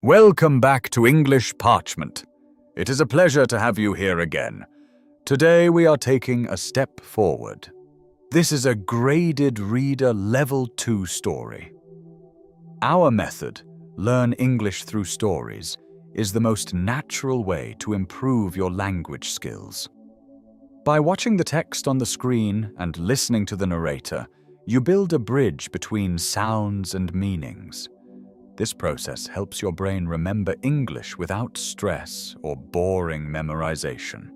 Welcome back to English Parchment. It is a pleasure to have you here again. Today we are taking a step forward. This is a graded reader level 2 story. Our method, Learn English Through Stories, is the most natural way to improve your language skills. By watching the text on the screen and listening to the narrator, you build a bridge between sounds and meanings. This process helps your brain remember English without stress or boring memorization.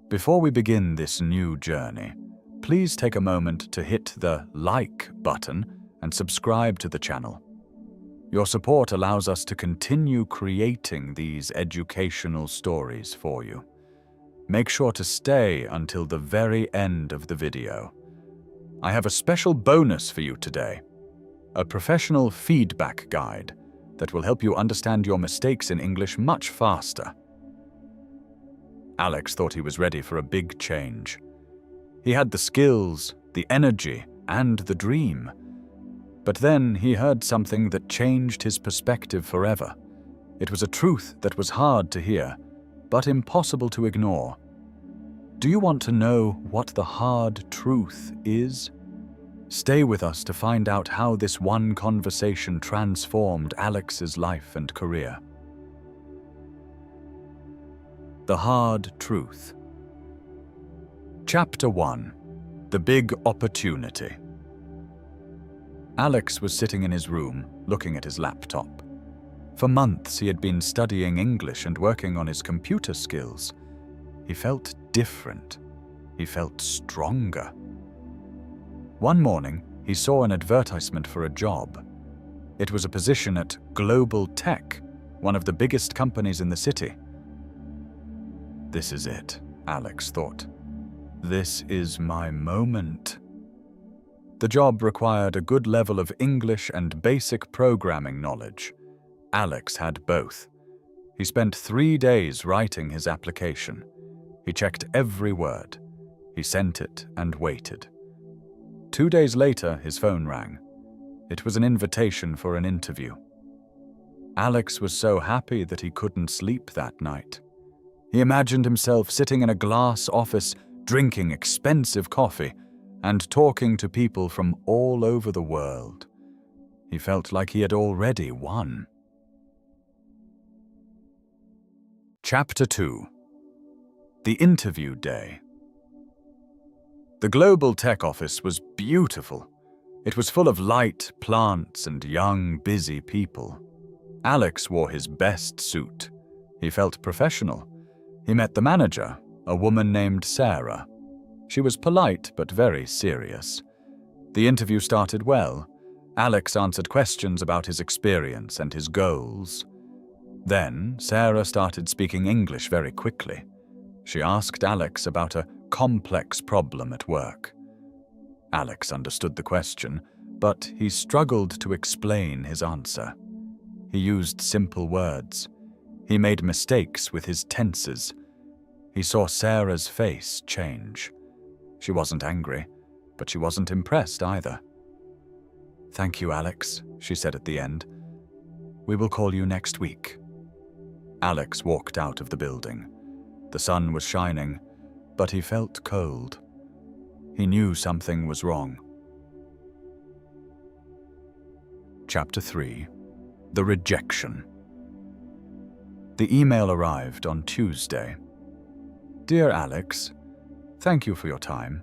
Before we begin this new journey, please take a moment to hit the like button and subscribe to the channel. Your support allows us to continue creating these educational stories for you. Make sure to stay until the very end of the video. I have a special bonus for you today. A professional feedback guide that will help you understand your mistakes in English much faster. Alex thought he was ready for a big change. He had the skills, the energy, and the dream. But then he heard something that changed his perspective forever. It was a truth that was hard to hear, but impossible to ignore. Do you want to know what the hard truth is? Stay with us to find out how this one conversation transformed Alex's life and career. The Hard Truth. Chapter 1. The Big Opportunity. Alex was sitting in his room, looking at his laptop. For months he had been studying English and working on his computer skills. He felt different. He felt stronger. One morning, he saw an advertisement for a job. It was a position at Global Tech, one of the biggest companies in the city. This is it, Alex thought. This is my moment. The job required a good level of English and basic programming knowledge. Alex had both. He spent 3 days writing his application. He checked every word. He sent it and waited. 2 days later, his phone rang. It was an invitation for an interview. Alex was so happy that he couldn't sleep that night. He imagined himself sitting in a glass office, drinking expensive coffee, and talking to people from all over the world. He felt like he had already won. Chapter 2. The Interview Day. The Global Tech office was beautiful. It was full of light, plants, and young, busy people. Alex wore his best suit. He felt professional. He met the manager, a woman named Sarah. She was polite but very serious. The interview started well. Alex answered questions about his experience and his goals. Then, Sarah started speaking English very quickly. She asked Alex about a complex problem at work. Alex understood the question, but he struggled to explain his answer. He used simple words. He made mistakes with his tenses. He saw Sarah's face change. She wasn't angry, but she wasn't impressed either. "Thank you, Alex," she said at the end. "We will call you next week." Alex walked out of the building. The sun was shining, but he felt cold. He knew something was wrong. Chapter 3. The Rejection. The email arrived on Tuesday. "Dear Alex, thank you for your time.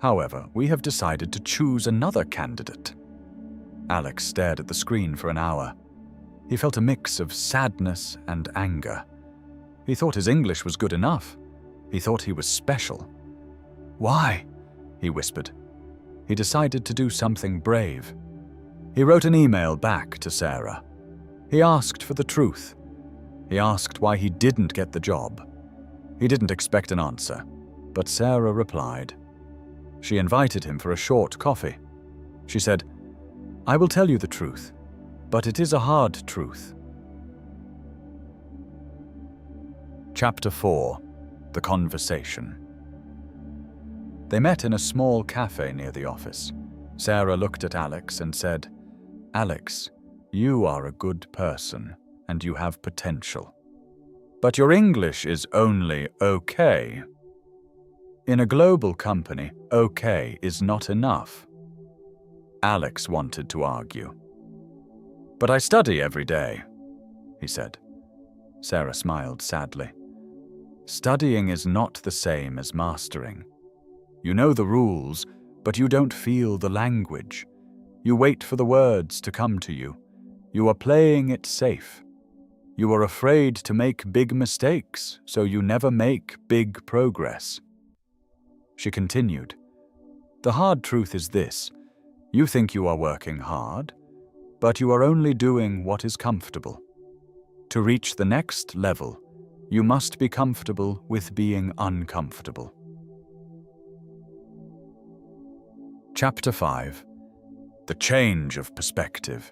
However, we have decided to choose another candidate." Alex stared at the screen for an hour. He felt a mix of sadness and anger. He thought his English was good enough. He thought he was special. "Why?" he whispered. He decided to do something brave. He wrote an email back to Sarah. He asked for the truth. He asked why he didn't get the job. He didn't expect an answer, but Sarah replied. She invited him for a short coffee. She said, "I will tell you the truth, but it is a hard truth." Chapter 4. The Conversation. They met in a small cafe near the office. Sarah looked at Alex and said, "Alex, You are a good person and you have potential. But your English is only okay. In a global company, okay is not enough. Alex wanted to argue. But I study every day, he said. Sarah smiled sadly. Studying is not the same as mastering. You know the rules, but you don't feel the language. You wait for the words to come to you. You are playing it safe. You are afraid to make big mistakes, so you never make big progress. She continued, the hard truth is this. You think you are working hard, but you are only doing what is comfortable. To reach the next level, you must be comfortable with being uncomfortable. Chapter 5. The Change of Perspective.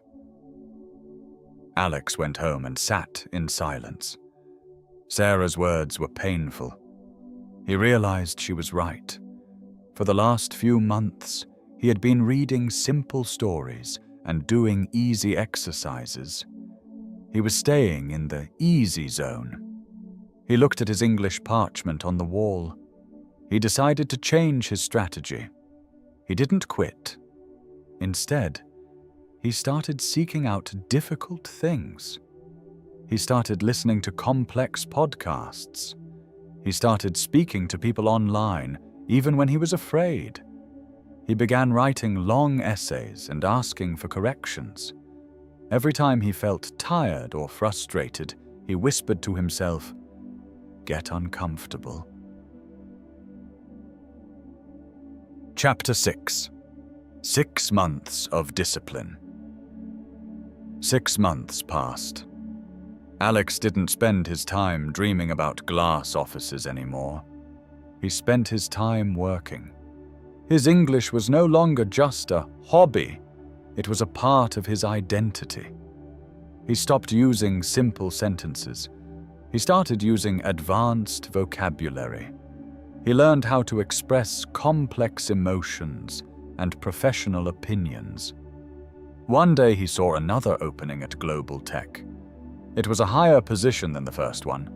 Alex went home and sat in silence. Sarah's words were painful. He realized she was right. For the last few months, he had been reading simple stories and doing easy exercises. He was staying in the easy zone. He looked at his English parchment on the wall. He decided to change his strategy. He didn't quit. Instead, he started seeking out difficult things. He started listening to complex podcasts. He started speaking to people online, even when he was afraid. He began writing long essays and asking for corrections. Every time he felt tired or frustrated, he whispered to himself, "Get uncomfortable." Chapter 6. 6 months of discipline. 6 months passed. Alex didn't spend his time dreaming about glass offices anymore. He spent his time working. His English was no longer just a hobby. It was a part of his identity. He stopped using simple sentences. He started using advanced vocabulary. He learned how to express complex emotions and professional opinions. One day he saw another opening at Global Tech. It was a higher position than the first one.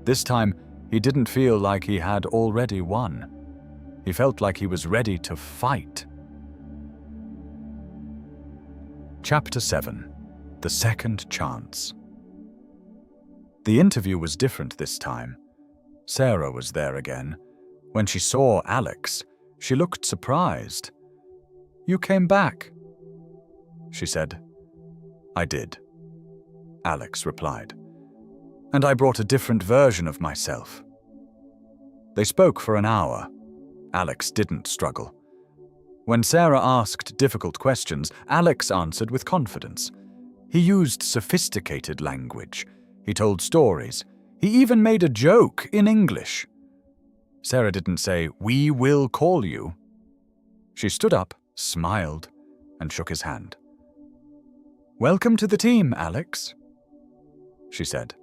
This time, he didn't feel like he had already won. He felt like he was ready to fight. Chapter 7. The Second Chance. The interview was different this time. Sarah was there again. When she saw Alex, she looked surprised. "You came back," she said. "I did," Alex replied. "And I brought a different version of myself." They spoke for an hour. Alex didn't struggle. When Sarah asked difficult questions, Alex answered with confidence. He used sophisticated language. He told stories. He even made a joke in English. Sarah didn't say, "We will call you." She stood up, smiled, and shook his hand. "Welcome to the team, Alex," she said.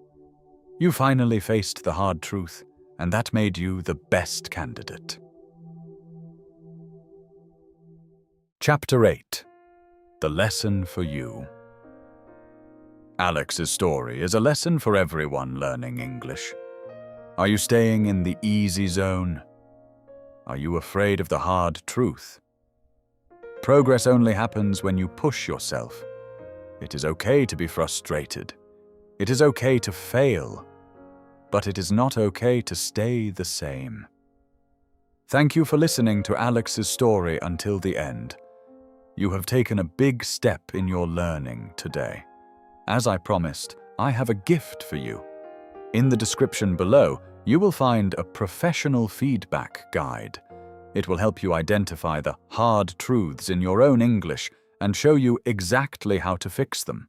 "You finally faced the hard truth, and that made you the best candidate." Chapter 8. The Lesson for You. Alex's story is a lesson for everyone learning English. Are you staying in the easy zone? Are you afraid of the hard truth? Progress only happens when you push yourself. It is okay to be frustrated. It is okay to fail. But it is not okay to stay the same. Thank you for listening to Alex's story until the end. You have taken a big step in your learning today. As I promised, I have a gift for you. In the description below, you will find a professional feedback guide. It will help you identify the hard truths in your own English and show you exactly how to fix them.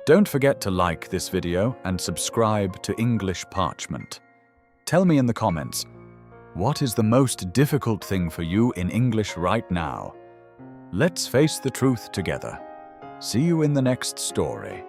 Don't forget to like this video and subscribe to English Parchment. Tell me in the comments, what is the most difficult thing for you in English right now? Let's face the truth together. See you in the next story.